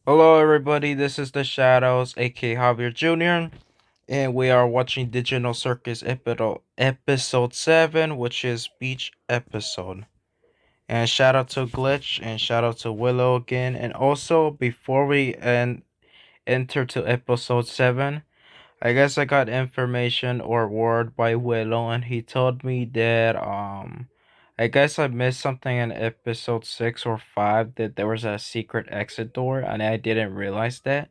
Hello, everybody. This is the Shadows, aka Javier Jr., and we are watching Digital Circus episode 7, which is beach episode. And shout out to Glitch and shout out to Willow again. And also, before we enter to episode 7, I guess I got information or word by Willow, and he told me that I guess I missed something in episode 6 or 5 that there was a secret exit door, and I didn't realize that.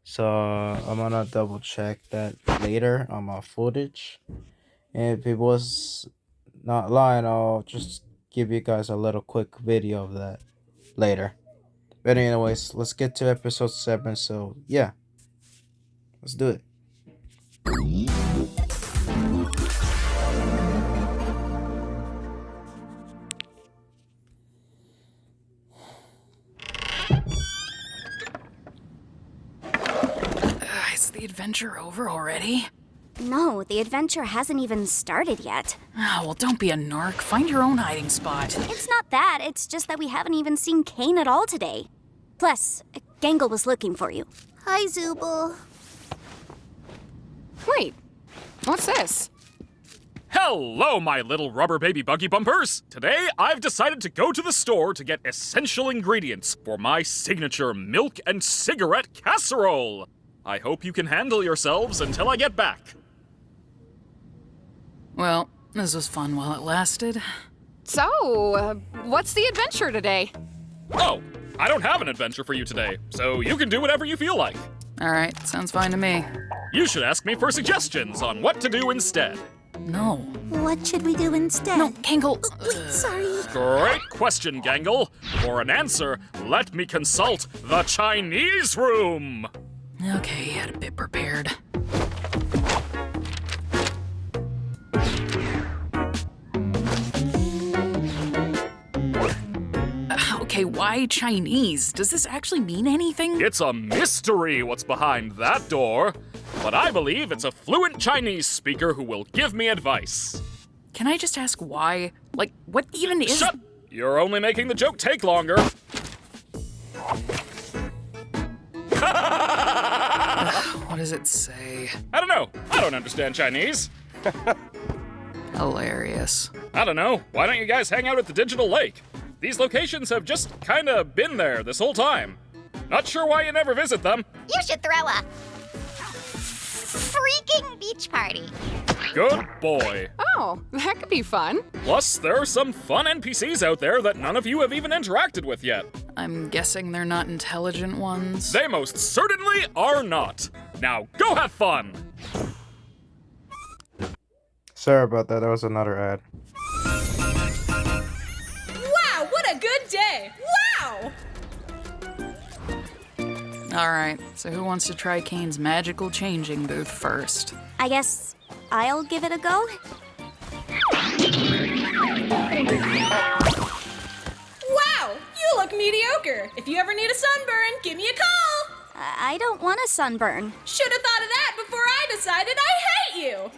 So I'm gonna double check that later on my footage. And if it was not lying, I'll just give you guys a little quick video of that later. But anyways, let's get to episode 7. So yeah, let's do it. Is the adventure over already? No, the adventure hasn't even started yet. Oh, well, don't be a narc. Find your own hiding spot. It's not that, it's just that we haven't even seen Kane at all today. Plus, Gangle was looking for you. Hi, Zooble. Wait, what's this? Hello, my little rubber baby buggy bumpers! Today, I've decided to go to the store to get essential ingredients for my signature milk and cigarette casserole. I hope you can handle yourselves until I get back. Well, this was fun while it lasted. So, what's the adventure today? Oh, I don't have an adventure for you today, so you can do whatever you feel like. All right, sounds fine to me. You should ask me for suggestions on what to do instead. No. What should we do instead? No, Gangle. Wait, sorry. Great question, Gangle. For an answer, let me consult the Chinese room. Okay, had a bit prepared. Okay, why Chinese? Does this actually mean anything? It's a mystery what's behind that door, but I believe it's a fluent Chinese speaker who will give me advice. Can I just ask why? Like, what even is... Shut! You're only making the joke take longer. What does it say? I don't know. I don't understand Chinese. Hilarious. I don't know. Why don't you guys hang out at the Digital Lake? These locations have just kinda been there this whole time. Not sure why you never visit them. You should throw a freaking beach party. Good boy. Oh, that could be fun. Plus, there are some fun NPCs out there that none of you have even interacted with yet. I'm guessing they're not intelligent ones. They most certainly are not. Now, go have fun! Sorry about that. That was another ad. Wow, what a good day! Wow! All right, so who wants to try Kane's magical changing booth first? I guess I'll give it a go. Wow, you look mediocre. If you ever need a sunburn, give me a call. I don't want a sunburn. Should have thought of that before I decided I hate you.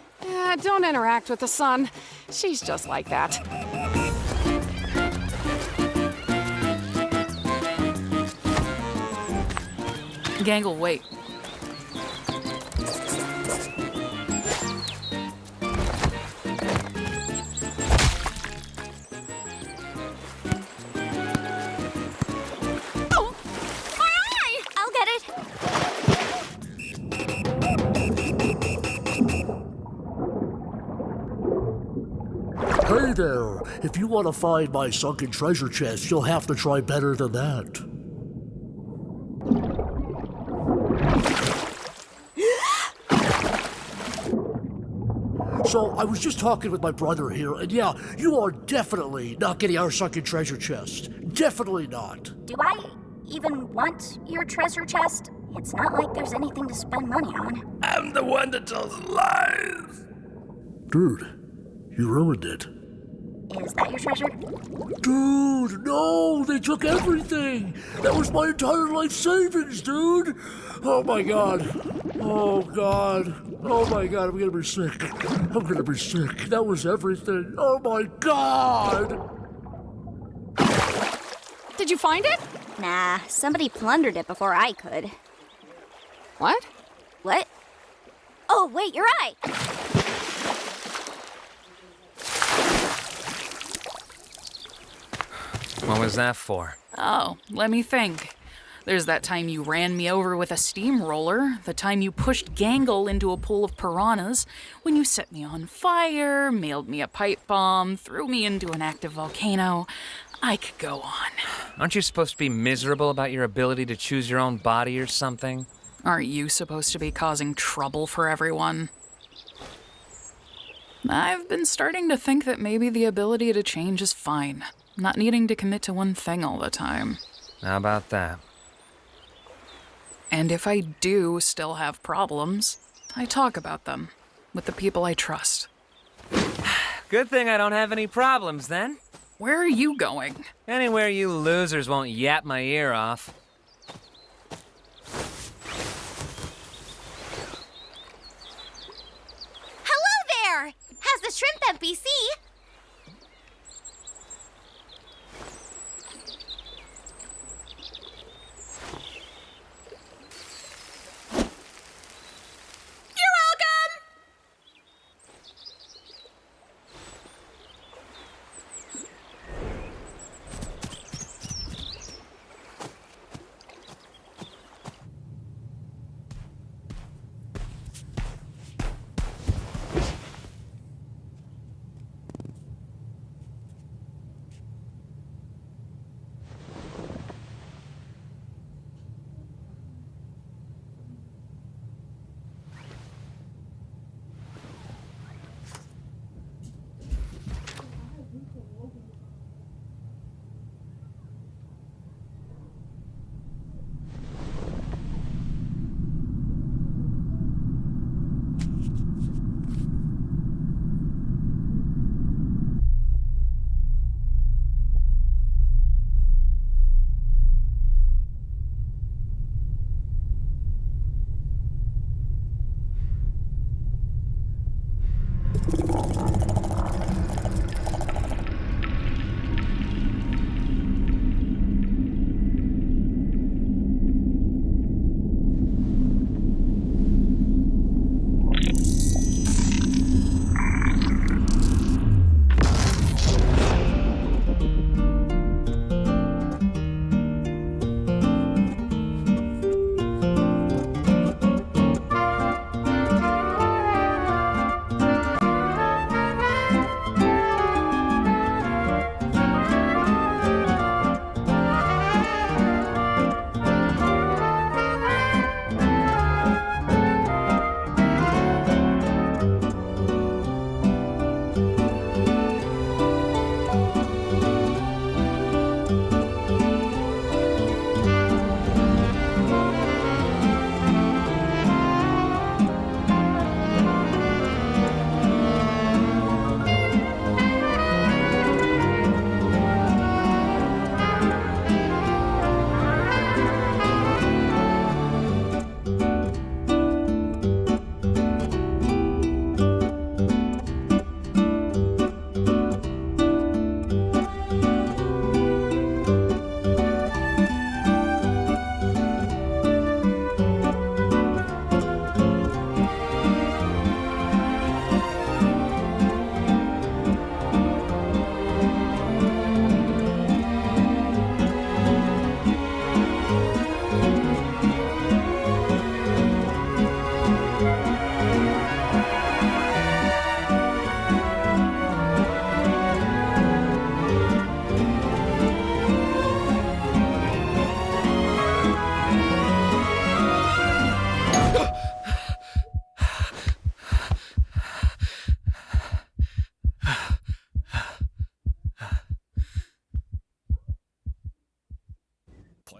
Don't interact with the sun. She's just like that. Gangle, wait. Oh, my eye! I'll get it. Hey there! If you want to find my sunken treasure chest, you'll have to try better than that. So, I was just talking with my brother here, and yeah, you are definitely not getting our sunken treasure chest. Definitely not. Do I even want your treasure chest? It's not like there's anything to spend money on. I'm the one that tells lies. Dude, you ruined it. Is that your treasure? Dude, no! They took everything! That was my entire life savings, dude! Oh my god. Oh god. Oh my god, I'm gonna be sick. I'm gonna be sick. That was everything. Oh my god! Did you find it? Nah, somebody plundered it before I could. What? What? Oh, wait, you're right! What was that for? Oh, let me think. There's that time you ran me over with a steamroller, the time you pushed Gangle into a pool of piranhas, when you set me on fire, mailed me a pipe bomb, threw me into an active volcano. I could go on. Aren't you supposed to be miserable about your ability to choose your own body or something? Aren't you supposed to be causing trouble for everyone? I've been starting to think that maybe the ability to change is fine. Not needing to commit to one thing all the time. How about that? And if I do still have problems, I talk about them with the people I trust. Good thing I don't have any problems then. Where are you going? Anywhere you losers won't yap my ear off. Hello there! How's the shrimp NPC? You're welcome!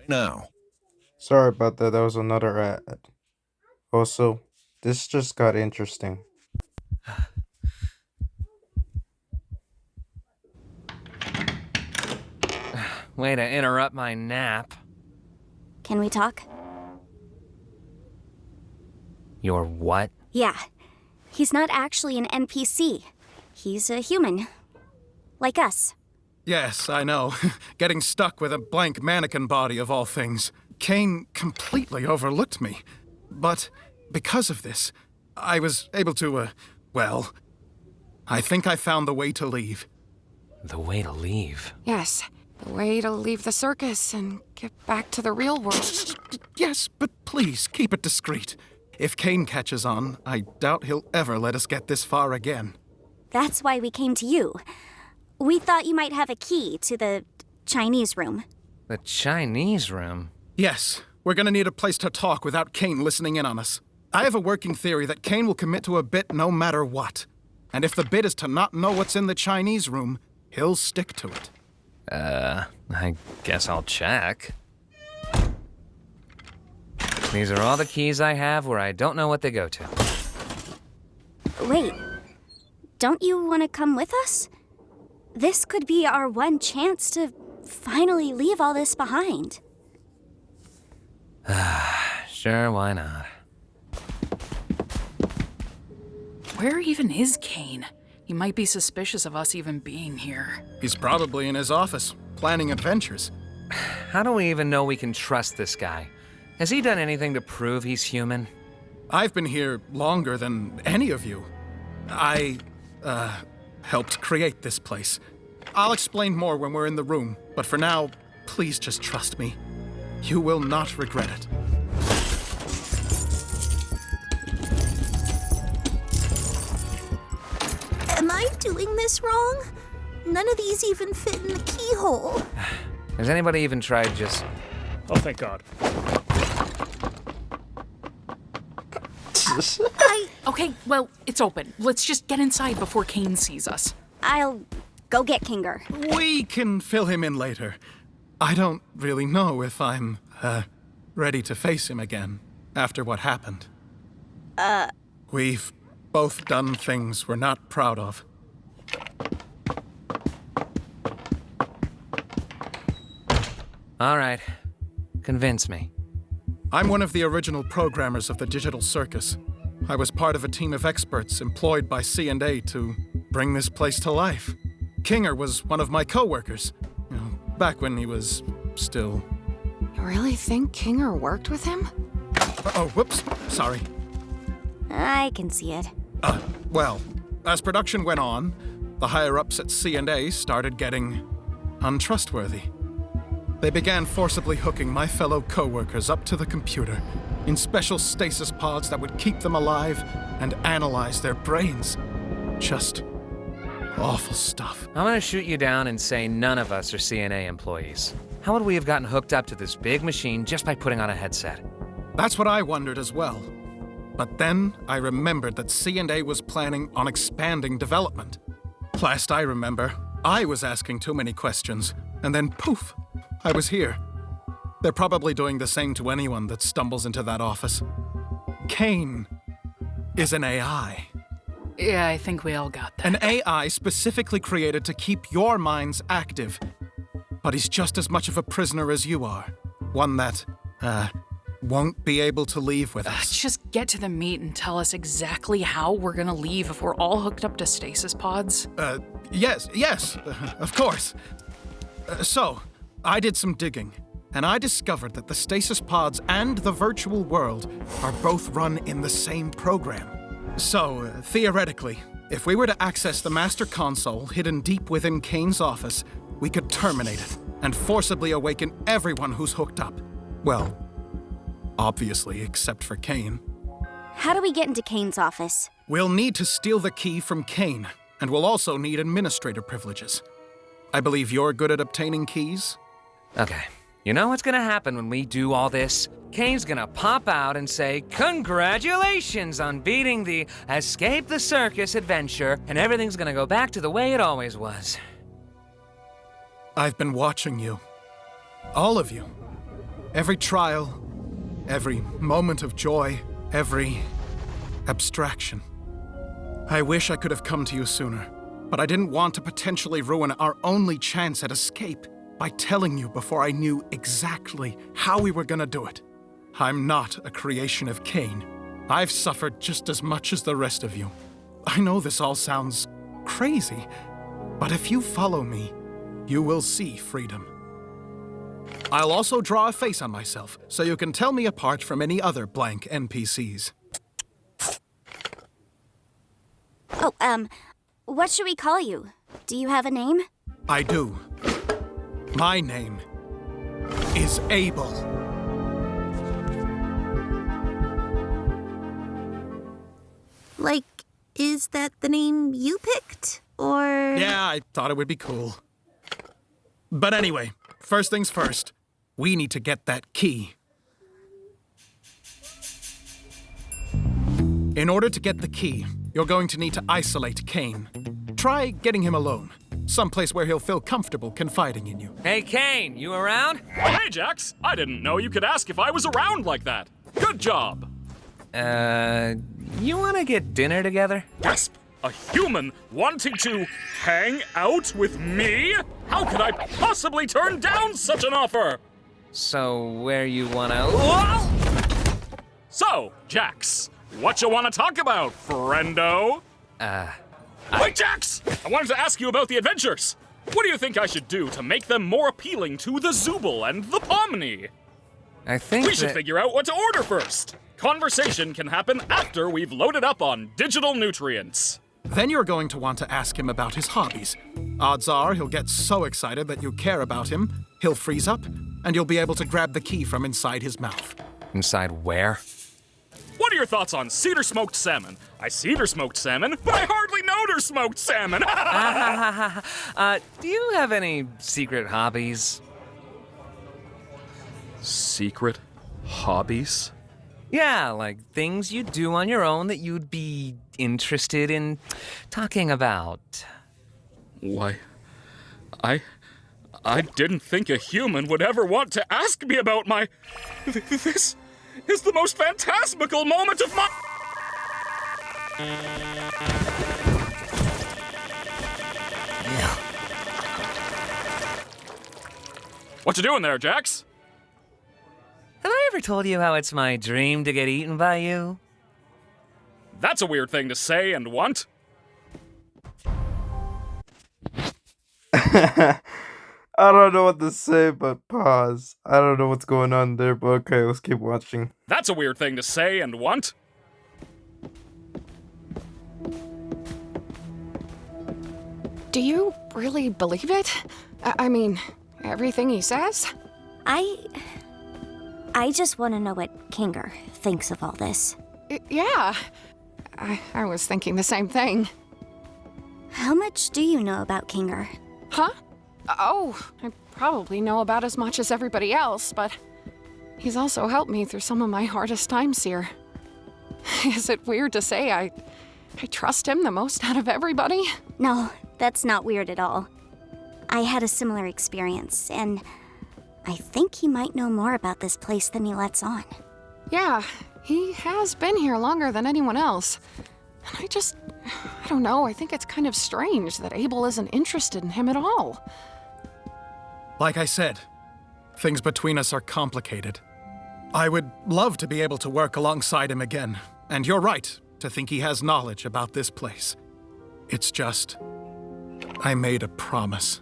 Now. Sorry about that. That was another ad. Also, this just got interesting. Way to interrupt my nap. Can we talk? Your what? Yeah. He's not actually an NPC. He's a human. Like us. Yes, I know. Getting stuck with a blank mannequin body of all things. Kane completely overlooked me. But because of this, I was able to, well, I think I found the way to leave. The way to leave? Yes, the way to leave the circus and get back to the real world. Yes, but please, keep it discreet. If Kane catches on, I doubt he'll ever let us get this far again. That's why we came to you. We thought you might have a key to the Chinese room. The Chinese room? Yes, we're gonna need a place to talk without Kane listening in on us. I have a working theory that Kane will commit to a bit no matter what. And if the bit is to not know what's in the Chinese room, he'll stick to it. I guess I'll check. These are all the keys I have where I don't know what they go to. Wait, don't you want to come with us? This could be our one chance to finally leave all this behind. Sure, why not? Where even is Kane? He might be suspicious of us even being here. He's probably in his office, planning adventures. How do we even know we can trust this guy? Has he done anything to prove he's human? I've been here longer than any of you. I, helped create this place. I'll explain more when we're in the room, but for now, please just trust me. You will not regret it. Am I doing this wrong? None of these even fit in the keyhole. Has anybody even tried just... Oh, thank God. Okay, well, it's open. Let's just get inside before Kane sees us. I'll go get Kinger. We can fill him in later. I don't really know if I'm, ready to face him again after what happened. We've both done things we're not proud of. All right. Convince me. I'm one of the original programmers of the digital circus. I was part of a team of experts employed by C&A to bring this place to life. Kinger was one of my co-workers, back when he was still... You really think Kinger worked with him? Oh, whoops, sorry. I can see it. Well, as production went on, the higher-ups at C&A started getting untrustworthy. They began forcibly hooking my fellow co-workers up to the computer in special stasis pods that would keep them alive and analyze their brains. Just awful stuff. I'm gonna shoot you down and say none of us are CNA employees. How would we have gotten hooked up to this big machine just by putting on a headset? That's what I wondered as well. But then I remembered that C&A was planning on expanding development. Last I remember, I was asking too many questions, and then poof, I was here. They're probably doing the same to anyone that stumbles into that office. Kane is an AI. Yeah, I think we all got that. An AI specifically created to keep your minds active. But he's just as much of a prisoner as you are. One that, won't be able to leave with us. Just get to the meat and tell us exactly how we're gonna leave if we're all hooked up to stasis pods. Yes, of course. So, I did some digging, and I discovered that the stasis pods and the virtual world are both run in the same program. So, theoretically, if we were to access the master console hidden deep within Kane's office, we could terminate it and forcibly awaken everyone who's hooked up. Well, obviously, except for Kane. How do we get into Kane's office? We'll need to steal the key from Kane, and we'll also need administrator privileges. I believe you're good at obtaining keys? Okay. You know what's gonna happen when we do all this? Kane's gonna pop out and say, "Congratulations on beating the Escape the Circus adventure," and everything's gonna go back to the way it always was. I've been watching you. All of you. Every trial, every moment of joy, every abstraction. I wish I could have come to you sooner, but I didn't want to potentially ruin our only chance at escape by telling you before I knew exactly how we were gonna do it. I'm not a creation of Kane. I've suffered just as much as the rest of you. I know this all sounds crazy, but if you follow me, you will see freedom. I'll also draw a face on myself, so you can tell me apart from any other blank NPCs. Oh, what should we call you? Do you have a name? I do. My name is Abel. Like, is that the name you picked? Or... Yeah, I thought it would be cool. But anyway, first things first. We need to get that key. In order to get the key, you're going to need to isolate Cain. Try getting him alone. Someplace where he'll feel comfortable confiding in you. Hey, Cain, you around? Hey, Jax. I didn't know you could ask if I was around like that. Good job. You wanna get dinner together? Gasp! A human wanting to hang out with me? How could I possibly turn down such an offer? So, where you wanna... Whoa! So, Jax, what you want to talk about, friendo? Wait, Jax! I wanted to ask you about the adventures. What do you think I should do to make them more appealing to the Zooble and the Pomni? I think we should figure out what to order first. Conversation can happen after we've loaded up on digital nutrients. Then you're going to want to ask him about his hobbies. Odds are he'll get so excited that you care about him, he'll freeze up, and you'll be able to grab the key from inside his mouth. Inside where? What are your thoughts on cedar smoked salmon? I cedar smoked salmon, but I hardly know there's smoked salmon. Do you have any secret hobbies? Secret hobbies? Yeah, like things you do on your own that you'd be interested in talking about. Why, I didn't think a human would ever want to ask me about my... This is the most phantasmical moment of my... Yeah. What you doing there, Jax? Have I ever told you how it's my dream to get eaten by you? That's a weird thing to say and want. I don't know what to say, but pause. I don't know what's going on there, but okay, let's keep watching. That's a weird thing to say and want. Do you really believe it? I mean, everything he says? I just want to know what Kinger thinks of all this. Yeah. I was thinking the same thing. How much do you know about Kinger? Huh? Oh, I probably know about as much as everybody else, but he's also helped me through some of my hardest times here. Is it weird to say I trust him the most out of everybody? No, that's not weird at all. I had a similar experience, and I think he might know more about this place than he lets on. Yeah, he has been here longer than anyone else. And I don't know, I think it's kind of strange that Abel isn't interested in him at all. Like I said, things between us are complicated. I would love to be able to work alongside him again, and you're right to think he has knowledge about this place. It's just, I made a promise.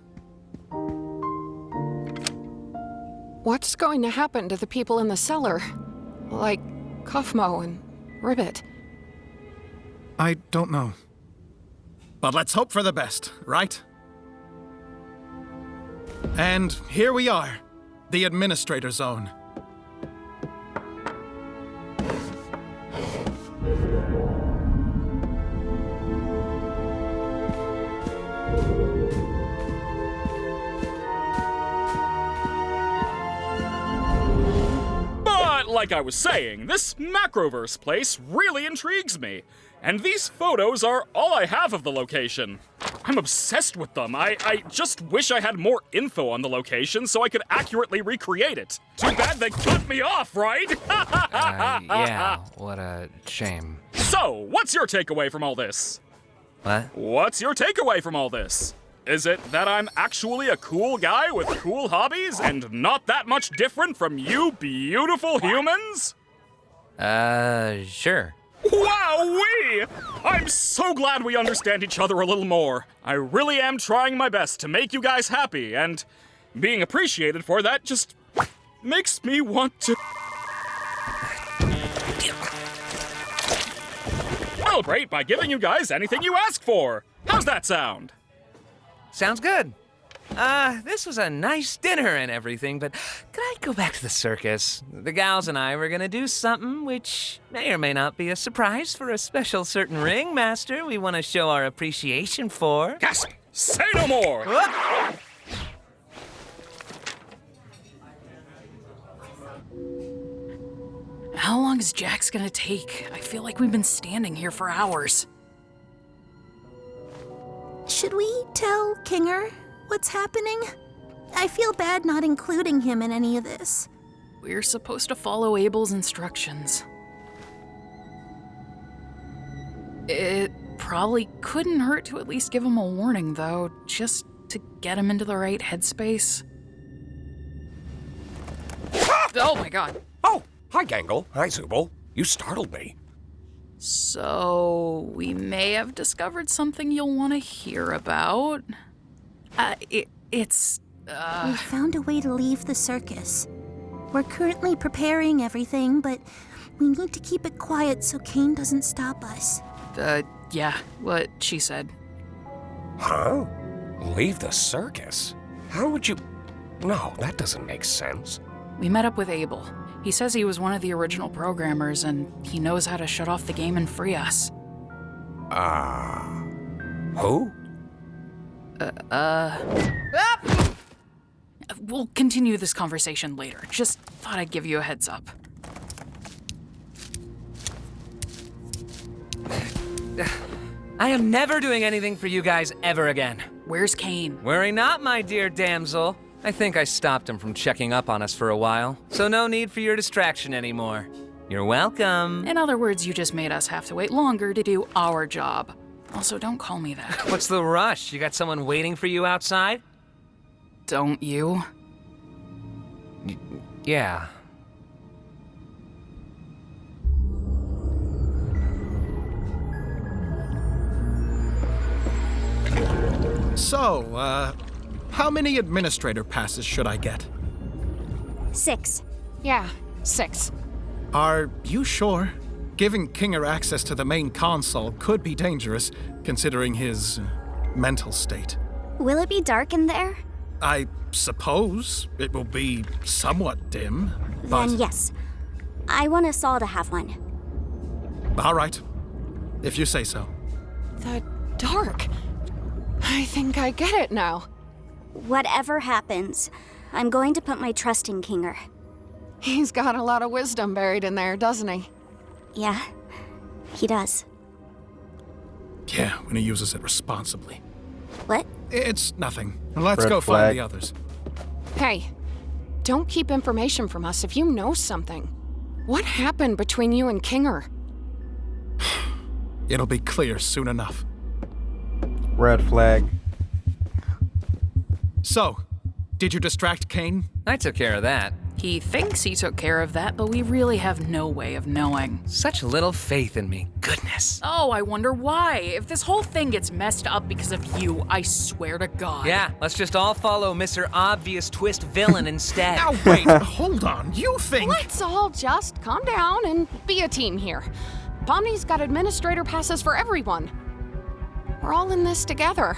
What's going to happen to the people in the cellar? Like Kofmo and Ribbit? I don't know. But let's hope for the best, right? And here we are, the Administrator Zone. Like I was saying, this Macroverse place really intrigues me. And these photos are all I have of the location. I'm obsessed with them. I just wish I had more info on the location so I could accurately recreate it. Too bad they cut me off, right? Yeah, what a shame. So, what's your takeaway from all this? What? What's your takeaway from all this? Is it that I'm actually a cool guy with cool hobbies and not that much different from you beautiful humans? Sure. Wowee! I'm so glad we understand each other a little more. I really am trying my best to make you guys happy, and being appreciated for that just makes me want to celebrate by giving you guys anything you ask for. How's that sound? Sounds good. This was a nice dinner and everything, but could I go back to the circus? The gals and I were gonna do something which may or may not be a surprise for a special certain ringmaster we want to show our appreciation for. Gasp! Say no more! How long is Jax gonna take? I feel like we've been standing here for hours. Should we tell Kinger what's happening? I feel bad not including him in any of this. We're supposed to follow Abel's instructions. It probably couldn't hurt to at least give him a warning, though, just to get him into the right headspace. Oh my god. Oh, hi, Gangle. Hi, Zubul. You startled me. So, we may have discovered something you'll want to hear about. It's We found a way to leave the circus. We're currently preparing everything, but we need to keep it quiet so Kane doesn't stop us. Yeah, what she said. Huh? Leave the circus? How would you... No, that doesn't make sense. We met up with Abel. He says he was one of the original programmers, and he knows how to shut off the game and free us. Who? We'll continue this conversation later. Just thought I'd give you a heads up. I am never doing anything for you guys ever again. Where's Kane? Worry not, my dear damsel. I think I stopped him from checking up on us for a while, so no need for your distraction anymore. You're welcome. In other words, you just made us have to wait longer to do our job. Also, don't call me that. What's the rush? You got someone waiting for you outside? Don't you? Yeah. So, how many administrator passes should I get? 6. Yeah, 6. Are you sure? Giving Kinger access to the main console could be dangerous, considering his mental state. Will it be dark in there? I suppose it will be somewhat dim, but... Then yes. I want us all to have one. All right, if you say so. The dark. I think I get it now. Whatever happens, I'm going to put my trust in Kinger. He's got a lot of wisdom buried in there, doesn't he? Yeah, he does. Yeah, when he uses it responsibly. What? It's nothing. Let's Red go flag. find the others. Hey, don't keep information from us if you know something. What happened between you and Kinger? It'll be clear soon enough. Red flag. So, did you distract Kane? I took care of that. He thinks he took care of that, but we really have no way of knowing. Such little faith in me. Goodness. Oh, I wonder why. If this whole thing gets messed up because of you, I swear to God. Yeah, let's just all follow Mr. Obvious Twist Villain instead. Now wait, hold on. You think... Let's all just calm down and be a team here. Pomni's got administrator passes for everyone. We're all in this together.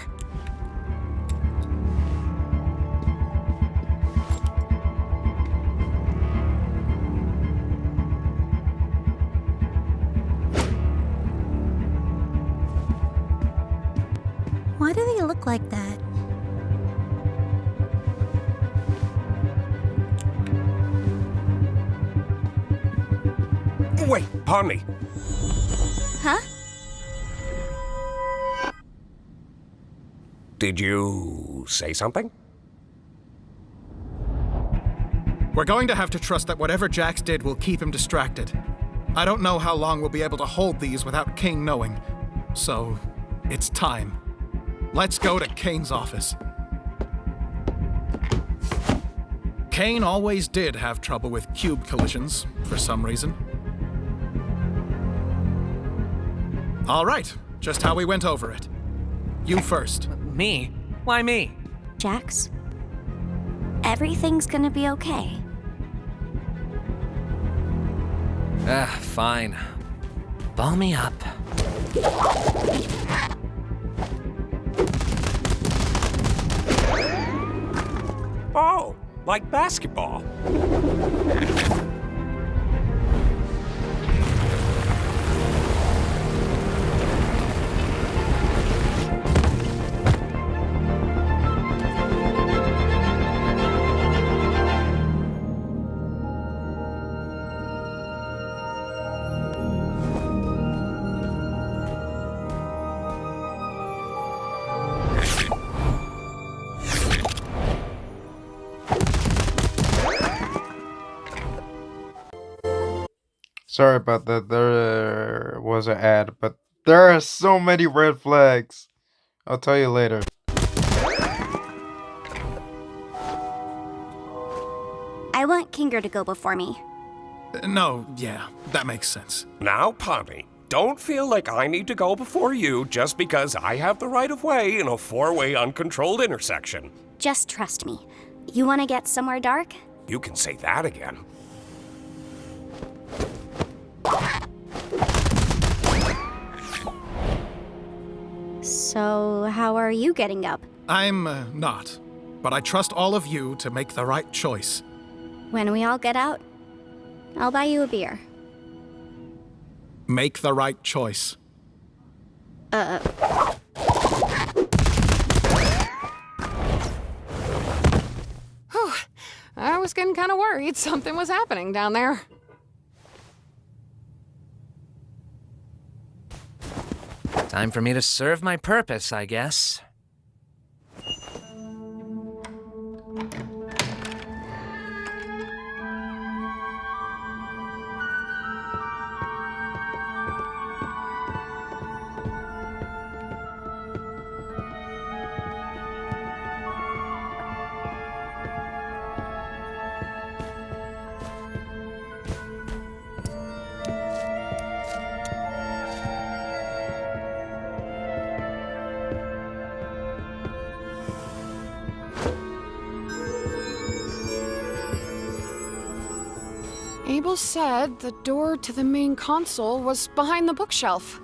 Why do they look like that? Wait, Pomni. Huh? Did you say something? We're going to have to trust that whatever Jax did will keep him distracted. I don't know how long we'll be able to hold these without Kane knowing. So, it's time. Let's go to Kane's office. Kane always did have trouble with cube collisions, for some reason. All right, just how we went over it. You first. Me? Why me? Jax, everything's gonna be okay. Fine. Ball me up. Oh, like basketball. Sorry about that. There was an ad, but there are so many red flags. I'll tell you later. I want Kinger to go before me. No, yeah, that makes sense. Now, Pommy, don't feel like I need to go before you just because I have the right of way in a four-way uncontrolled intersection. Just trust me. You want to get somewhere dark? You can say that again. So, how are you getting up? I'm not, but I trust all of you to make the right choice. When we all get out, I'll buy you a beer. Make the right choice. Whew. I was getting kind of worried something was happening down there. Time for me to serve my purpose, I guess. Abel said the door to the main console was behind the bookshelf.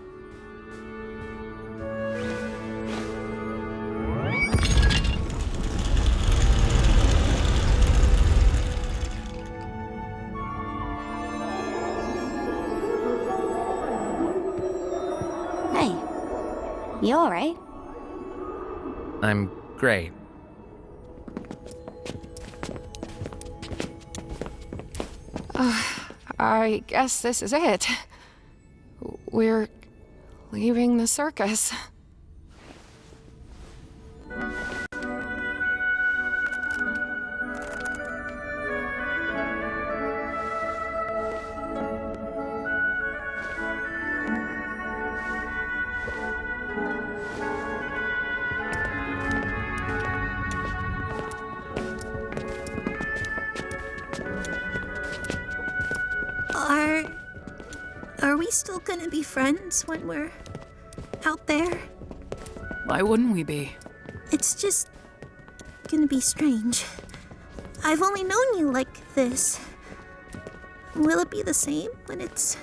Hey, you alright? I'm great. I guess this is it. We're leaving the circus. Are we still gonna be friends when we're out there? Why wouldn't we be? It's just gonna be strange. I've only known you like this. Will it be the same when it's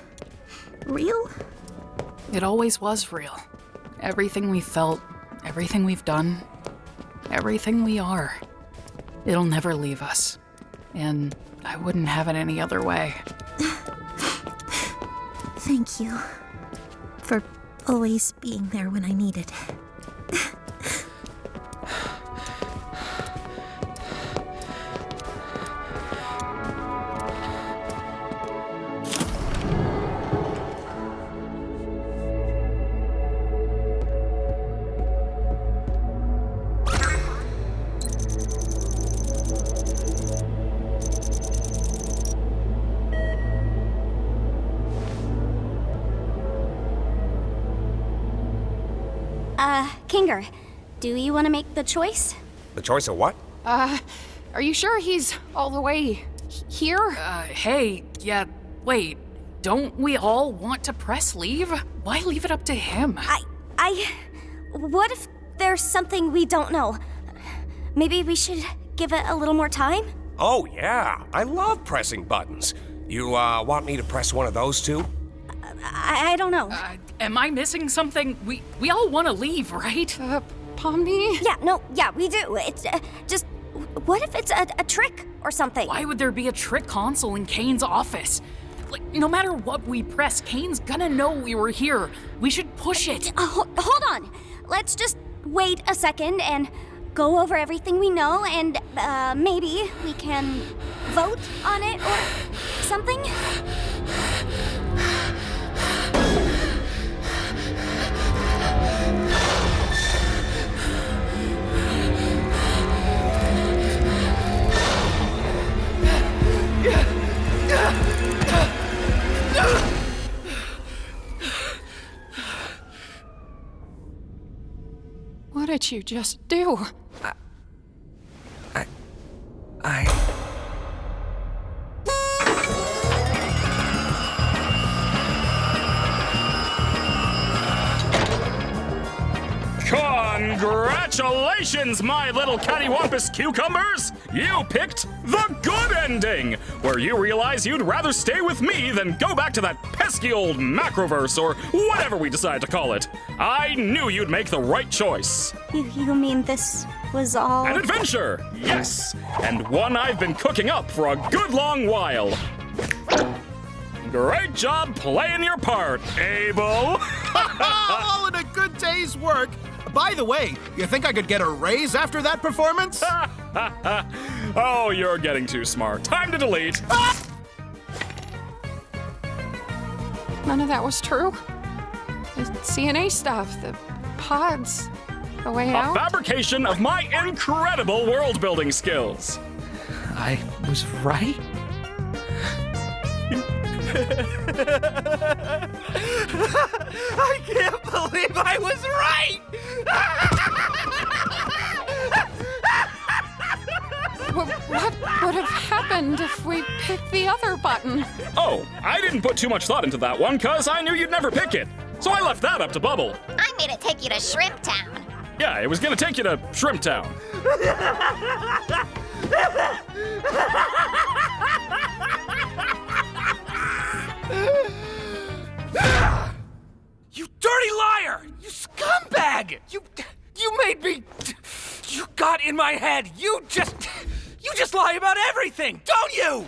real? It always was real. Everything we felt, everything we've done, everything we are. It'll never leave us. And I wouldn't have it any other way. Thank you for always being there when I need it. Kinger, do you want to make the choice? The choice of what? Are you sure he's all the way here? Hey, yeah, wait. Don't we all want to press leave? Why leave it up to him? What if there's something we don't know? Maybe we should give it a little more time? Oh, yeah. I love pressing buttons. You, want me to press one of those too? I don't know. Am I missing something? We all want to leave, right? Pomni? Yeah, we do. It's just, what if it's a trick or something? Why would there be a trick console in Kane's office? Like, no matter what we press, Kane's gonna know we were here. We should push it. Hold on. Let's just wait a second and go over everything we know, and maybe we can vote on it or something? What did you just do? Congratulations, my little cattywampus cucumbers! You picked the good ending, where you realize you'd rather stay with me than go back to that pesky old macroverse or whatever we decide to call it. I knew you'd make the right choice. You mean this was all... An adventure, yes, and one I've been cooking up for a good long while. Great job playing your part, Abel. All in a good day's work. By the way, you think I could get a raise after that performance? Oh, you're getting too smart. Time to delete. None of that was true. The CNA stuff, the pods, the way A out. fabrication of my incredible world-building skills. I was right? I can't believe I was right! What would have happened if we picked the other button? Oh, I didn't put too much thought into that one, cause I knew you'd never pick it. So I left that up to Bubble. I made it take you to Shrimp Town. Yeah, it was gonna take you to Shrimp Town. You dirty liar! You scumbag! You made me... You got in my head! You just lie about everything, don't you?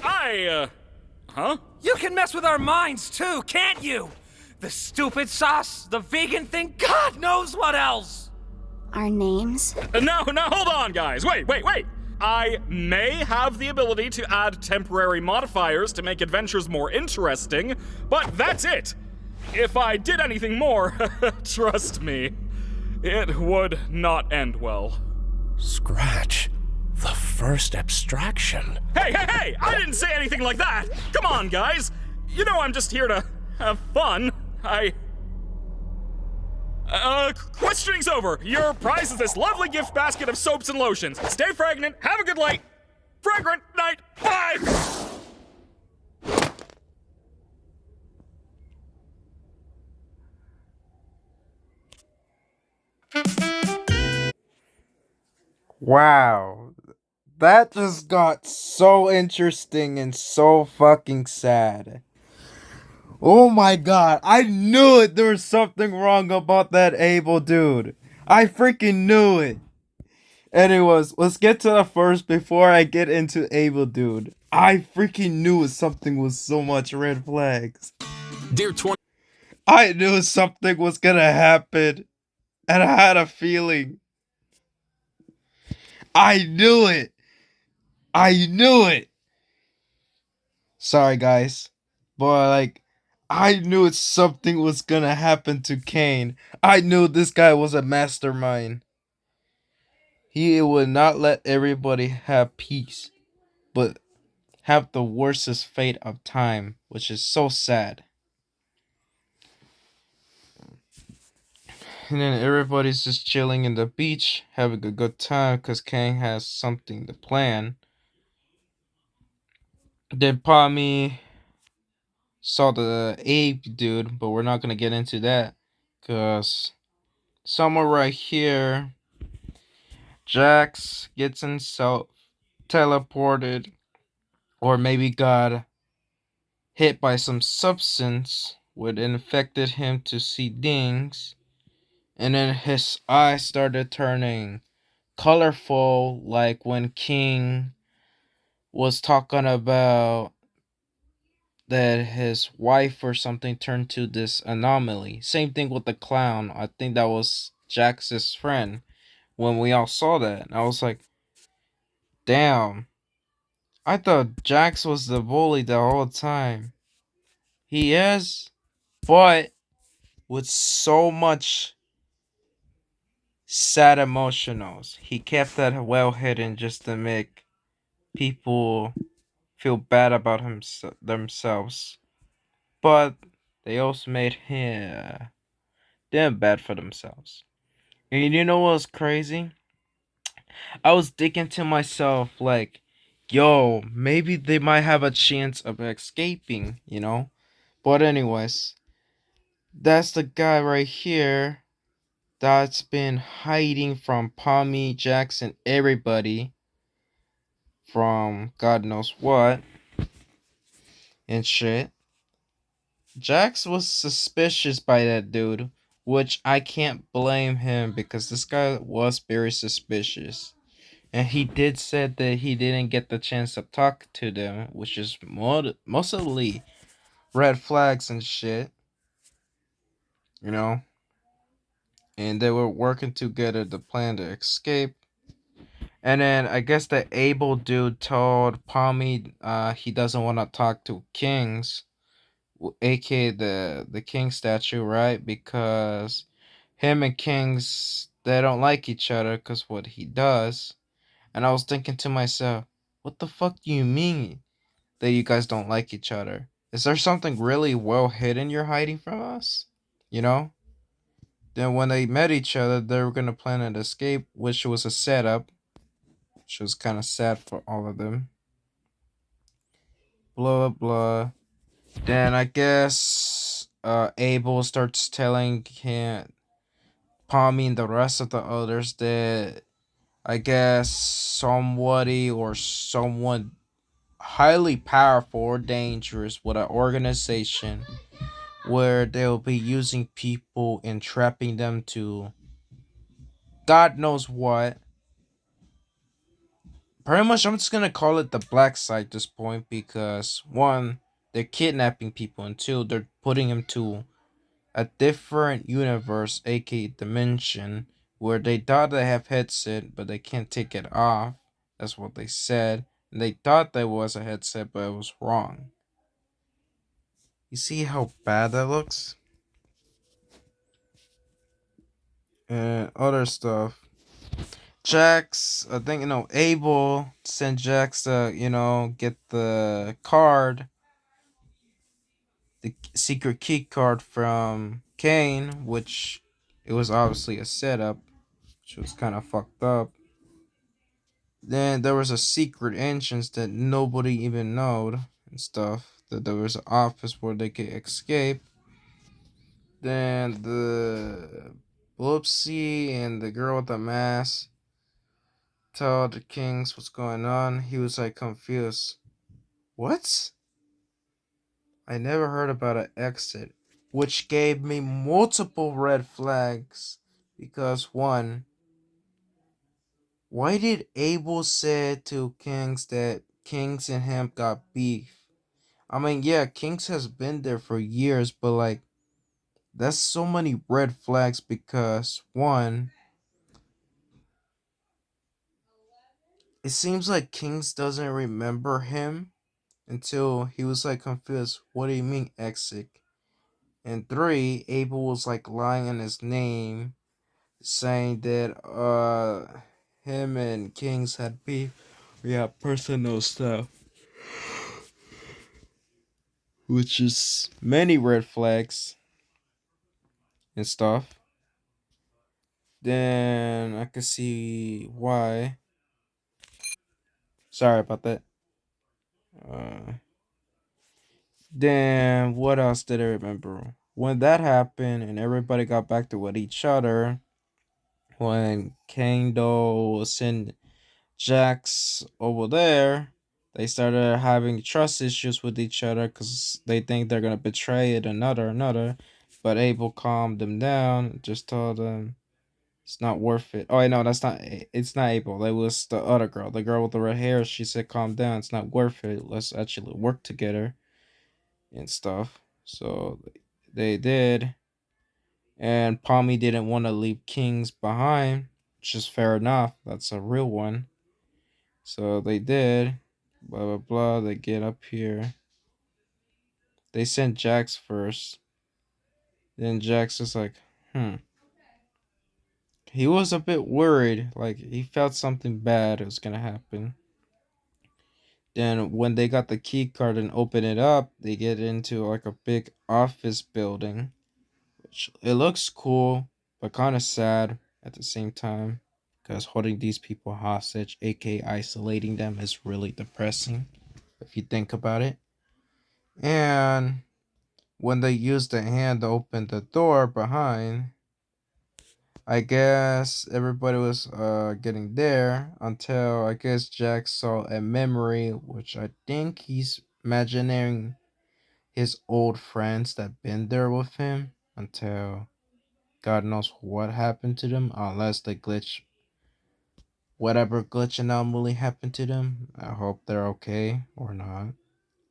Huh? You can mess with our minds too, can't you? The stupid sauce, the vegan thing, God knows what else! Our names? No, hold on, guys. Wait. I may have the ability to add temporary modifiers to make adventures more interesting, but that's it. If I did anything more, trust me, it would not end well. Scratch. The first abstraction. Hey! I didn't say anything like that! Come on, guys! You know I'm just here to have fun. Questioning's over. Your prize is this lovely gift basket of soaps and lotions. Stay fragrant, have a good night. Fragrant night, bye! Wow. That just got so interesting and so fucking sad. Oh my god, I knew it! There was something wrong about that Abel dude. I freaking knew it! Anyways, let's get to the first before I get into Abel dude. I freaking knew something was so much red flags. I knew something was gonna happen. And I had a feeling. I knew it! Sorry guys. But I knew something was gonna happen to Kane. I knew this guy was a mastermind. He would not let everybody have peace, but have the worstest fate of time, which is so sad. And then everybody's just chilling in the beach, having a good time, because Kane has something to plan. Then Pommy saw the ape dude, but we're not gonna get into that because somewhere right here, Jax gets himself teleported, or maybe got hit by some substance which infected him to see things, and then his eyes started turning colorful, like when King was talking about that his wife or something turned to this anomaly. Same thing with the clown. I think that was Jax's friend when we all saw that. I was like, damn. I thought Jax was the bully the whole time. He is, but with so much sad emotionals. He kept that well hidden just to make people feel bad about themselves. But they also made him them bad for themselves. And you know what's crazy? I was thinking to myself, like, yo, maybe they might have a chance of escaping, you know? But, anyways, that's the guy right here that's been hiding from Pommy, Jackson, everybody from God knows what and shit. Jax was suspicious by that dude, which I can't blame him because this guy was very suspicious. And he did said that he didn't get the chance to talk to them, which is mostly red flags and shit, you know. And they were working together to plan to escape. And then I guess the able dude told Pommy he doesn't want to talk to Kings, aka the King statue, right? Because him and Kings they don't like each other because what he does. And I was thinking to myself, what the fuck do you mean that you guys don't like each other? Is there something really well hidden you're hiding from us? You know? Then when they met each other, they were gonna plan an escape, which was a setup, which was kind of sad for all of them. Blah blah. Then I guess Abel starts telling him, Pommy and the rest of the others that I guess somebody or someone highly powerful or dangerous with an organization where they'll be using people and trapping them to God knows what. Pretty much, I'm just gonna call it the black side at this point because one, they're kidnapping people, and two, they're putting them to a different universe, aka dimension, where they thought they have headset, but they can't take it off. That's what they said. And they thought there was a headset, but it was wrong. You see how bad that looks? And other stuff. Jax, I think, Abel sent Jax to, get the card, the secret key card from Kane, which it was obviously a setup, which was kind of fucked up. Then there was a secret entrance that nobody even knowed and stuff. That there was an office where they could escape. Then the Bloopsy and the girl with the mask told the Kings what's going on. He was like confused. What? I never heard about an exit, which gave me multiple red flags. Because one, why did Abel say to Kings that Kings and him got beef? I mean, yeah, Kings has been there for years, but like, that's so many red flags because one, it seems like Kings doesn't remember him until he was like confused. What do you mean exit? And three, Abel was like lying in his name, saying that him and Kings had beef. Yeah, personal stuff. Which is many red flags and stuff. Then I can see why. Sorry about that. Uh, Then what else did I remember? When that happened and everybody got back to with each other, when Kangdo sent Jax over there, they started having trust issues with each other because they think they're gonna betray it another. But Abel calmed them down, just told them it's not worth it. Oh, I know that's not. It's not Abel. It was the other girl, the girl with the red hair. She said, "Calm down. It's not worth it. Let's actually work together and stuff." So they did, and Palmy didn't want to leave Kings behind, which is fair enough. That's a real one. So they did. Blah blah blah. They get up here. They sent Jax first. Then Jax was like, hmm. He was a bit worried, like he felt something bad was gonna happen. Then when they got the key card and open it up, they get into like a big office building. Which it looks cool, but kind of sad at the same time. Because holding these people hostage, aka isolating them, is really depressing if you think about it. And when they used the hand to open the door behind, I guess everybody was getting there until I guess Jack saw a memory, which I think he's imagining his old friends that been there with him until God knows what happened to them, unless the glitch, whatever glitch anomaly happened to them. I hope they're okay or not.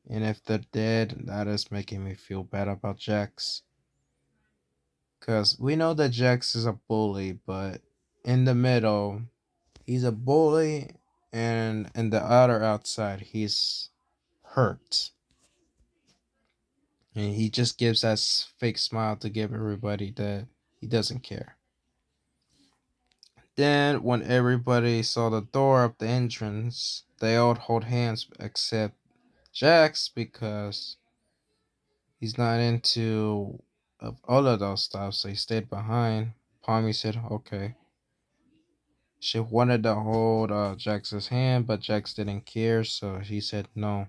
And if they're dead, that is making me feel bad about Jax. Because we know that Jax is a bully, but in the middle, he's a bully, and in the other outside, he's hurt. And he just gives that fake smile to give everybody that he doesn't care. Then, when everybody saw the door of the entrance, they all hold hands except Jax because he's not into of all of those stuff, so he stayed behind. Palmy said, okay. She wanted to hold Jax's hand, but Jax didn't care, so he said no.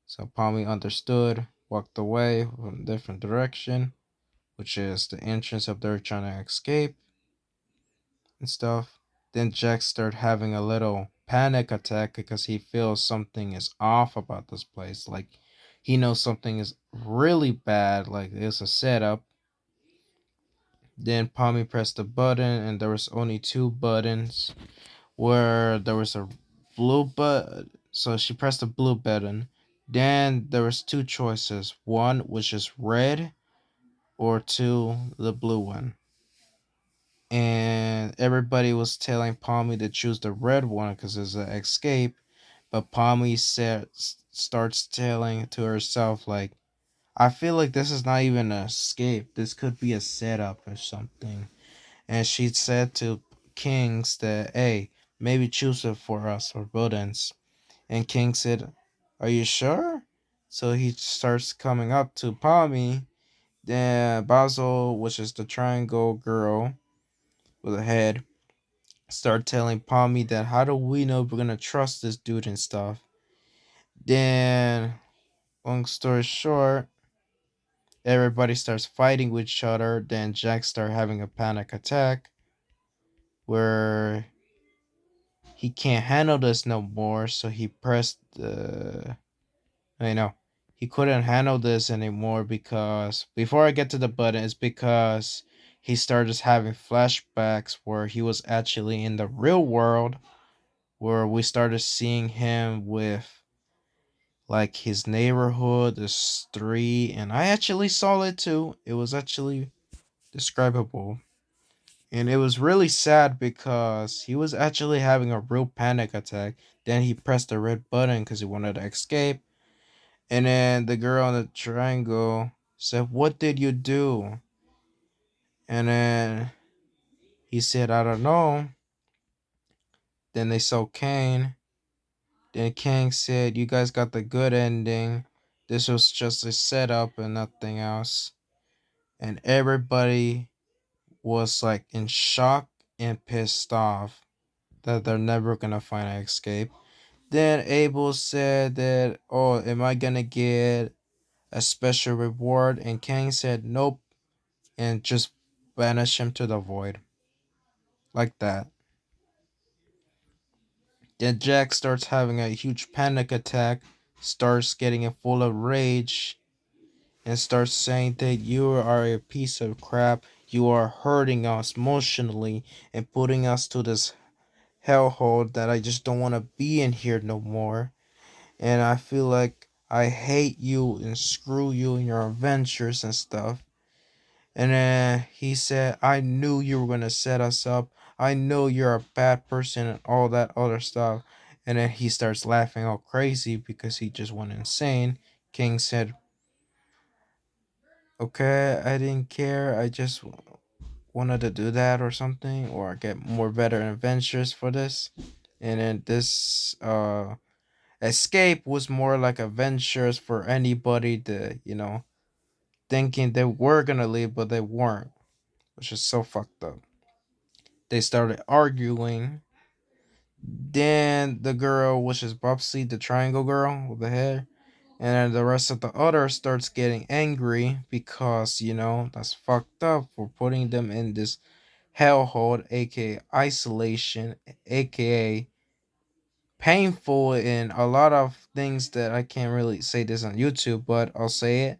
So Palmy understood, walked away from a different direction, which is the entrance of they're trying to escape and stuff. Then Jack started having a little panic attack because he feels something is off about this place. Like he knows something is really bad, like it's a setup. Then Palmy pressed the button and there was only two buttons where there was a blue button. So she pressed the blue button. Then there was two choices. One which is red or two the blue one. And everybody was telling Palmy to choose the red one because it's an escape. But Palmy starts telling to herself like, I feel like this is not even an escape. This could be a setup or something. And she said to Kings that, hey, maybe choose it for us or buttons. And King said, are you sure? So he starts coming up to Palmy. Then Basil, which is the triangle girl with a head, start telling Palmy that how do we know we're gonna trust this dude and stuff. Then, long story short, everybody starts fighting with each other. Then Jack starts having a panic attack where he can't handle this no more. So he pressed the. I know he couldn't handle this anymore because before I get to the button, it's because he started having flashbacks where he was actually in the real world where we started seeing him with like his neighborhood, the street, and I actually saw it too. It was actually describable. And it was really sad because he was actually having a real panic attack. Then he pressed the red button because he wanted to escape. And then the girl on the triangle said, what did you do? And then he said, I don't know. Then they saw Kane. Then Kang said, you guys got the good ending. This was just a setup and nothing else. And everybody was like in shock and pissed off that they're never gonna find an escape. Then Abel said that, oh, am I gonna get a special reward, and Kang said nope and just vanished him to the void like that. Then Jack starts having a huge panic attack, starts getting full of rage, and starts saying that you are a piece of crap, you are hurting us emotionally and putting us to this hellhole that I just don't want to be in here no more. And I feel like I hate you and screw you and your adventures and stuff. And then he said, I knew you were going to set us up. I know you're a bad person and all that other stuff. And then he starts laughing all crazy because he just went insane. King said, okay, I didn't care. I just wanted to do that or something, or get more better adventures for this. And then this escape was more like adventures for anybody to, thinking they were gonna leave, but they weren't, which is so fucked up. They started arguing. Then the girl, which is Bubsy, the triangle girl with the hair, and then the rest of the others starts getting angry because that's fucked up for putting them in this hellhole, aka isolation, aka painful, and a lot of things that I can't really say this on YouTube, but I'll say it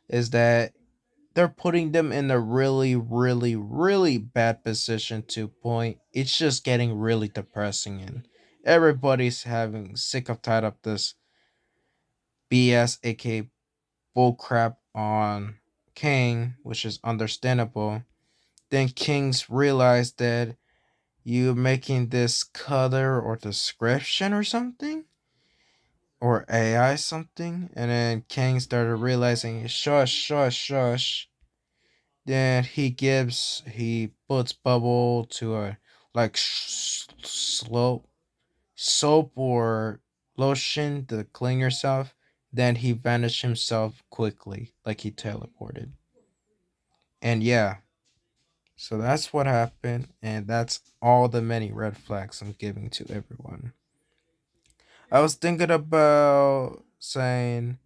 is that they're putting them in a really, really, really bad position to point. It's just getting really depressing, and everybody's having sick of tired of this BS, aka bullcrap on King, which is understandable. Then Kings realized that you're making this color or description or something, or AI something, and then King started realizing, shush, shush, shush. Then he puts bubble to a like slow soap or lotion to clean yourself. Then he vanished himself quickly, like he teleported. And yeah, so that's what happened, and that's all the many red flags I'm giving to everyone. I was thinking about saying,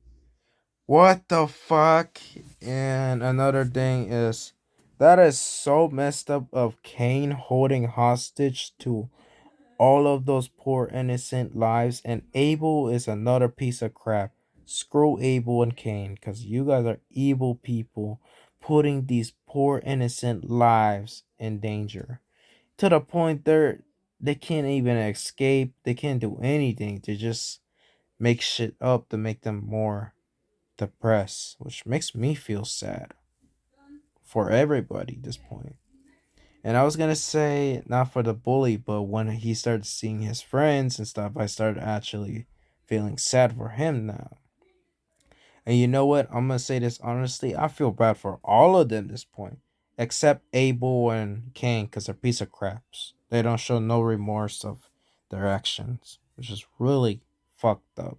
what the fuck? And another thing is, that is so messed up of Kane holding hostage to all of those poor innocent lives, and Abel is another piece of crap. Screw Abel and Kane, because you guys are evil people putting these poor innocent lives in danger. To the point they can't even escape, they can't do anything to just make shit up to make them more depressed, which makes me feel sad for everybody at this point. And I was gonna say not for the bully, but when he started seeing his friends and stuff, I started actually feeling sad for him now. And you know what? I'm gonna say this honestly. I feel bad for all of them at this point, except Abel and Kane, because they're piece of craps. They don't show no remorse of their actions, which is really fucked up.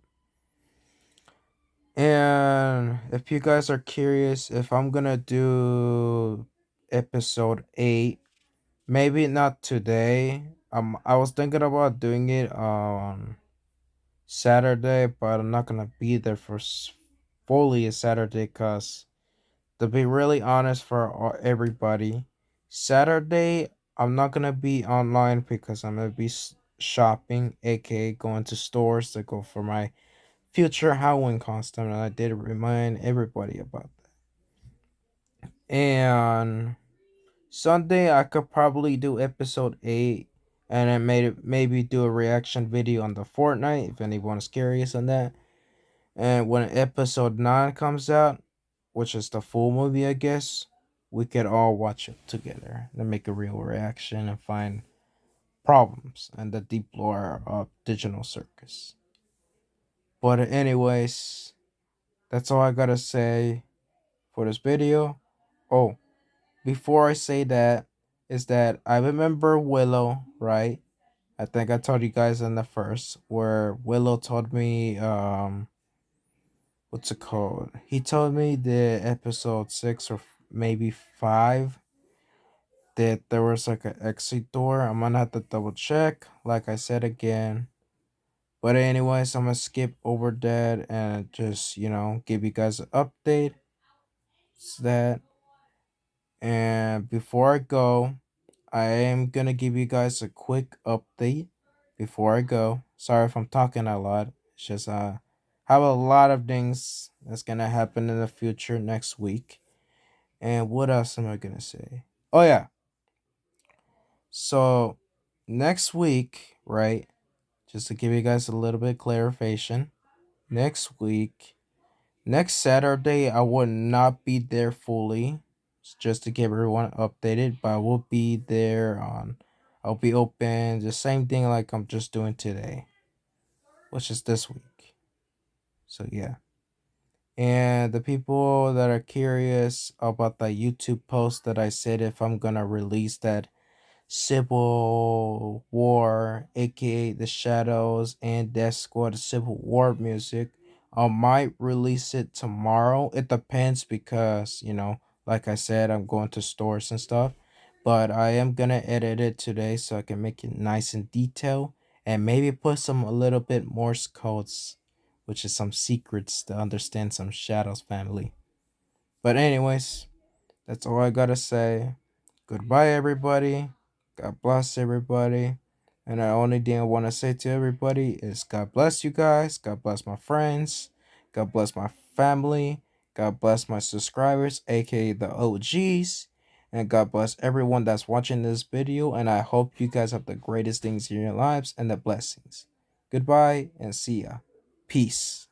And if you guys are curious if I'm gonna do episode 8, maybe not today. I was thinking about doing it on Saturday, but I'm not gonna be there for fully a Saturday because, to be really honest for everybody, Saturday I'm not gonna be online because I'm gonna be shopping, aka going to stores to go for my future Halloween costume, and I did remind everybody about that. And Sunday I could probably do episode 8, and then maybe do a reaction video on the Fortnite if anyone's curious on that. And when episode 9 comes out, which is the full movie, I guess, we could all watch it together and make a real reaction and find problems and the deep lore of Digital Circus. But anyways, that's all I gotta say for this video. Oh, before I say that, is that I remember Willow, right? I think I told you guys in the first, where Willow told me, what's it called? He told me the episode 6 or maybe 5 that there was like an exit door. I'm gonna have to double check, like I said again. But anyways, I'm gonna skip over that and just give you guys an update. It's that. And before I go, I am gonna give you guys a quick update before I go. Sorry if I'm talking a lot. It's just have a lot of things that's gonna happen in the future next week. And what else am I gonna say? Oh yeah. So next week, right? Just to give you guys a little bit clarification. Next week, next Saturday, I will not be there fully. Just to keep everyone updated, but I will be there on. I'll be open. The same thing like I'm just doing today, which is this week. So yeah. And the people that are curious about the YouTube post that I said if I'm gonna release that Civil War, aka The Shadows and Death Squad Civil War music. I might release it tomorrow. It depends because, like I said, I'm going to stores and stuff. But I am gonna edit it today so I can make it nice and detailed and maybe put some a little bit Morse codes, which is some secrets to understand some Shadows family. But anyways, that's all I gotta say. Goodbye, everybody. God bless everybody. And the only thing I want to say to everybody is God bless you guys. God bless my friends. God bless my family. God bless my subscribers, aka the OGs. And God bless everyone that's watching this video. And I hope you guys have the greatest things in your lives and the blessings. Goodbye and see ya. Peace.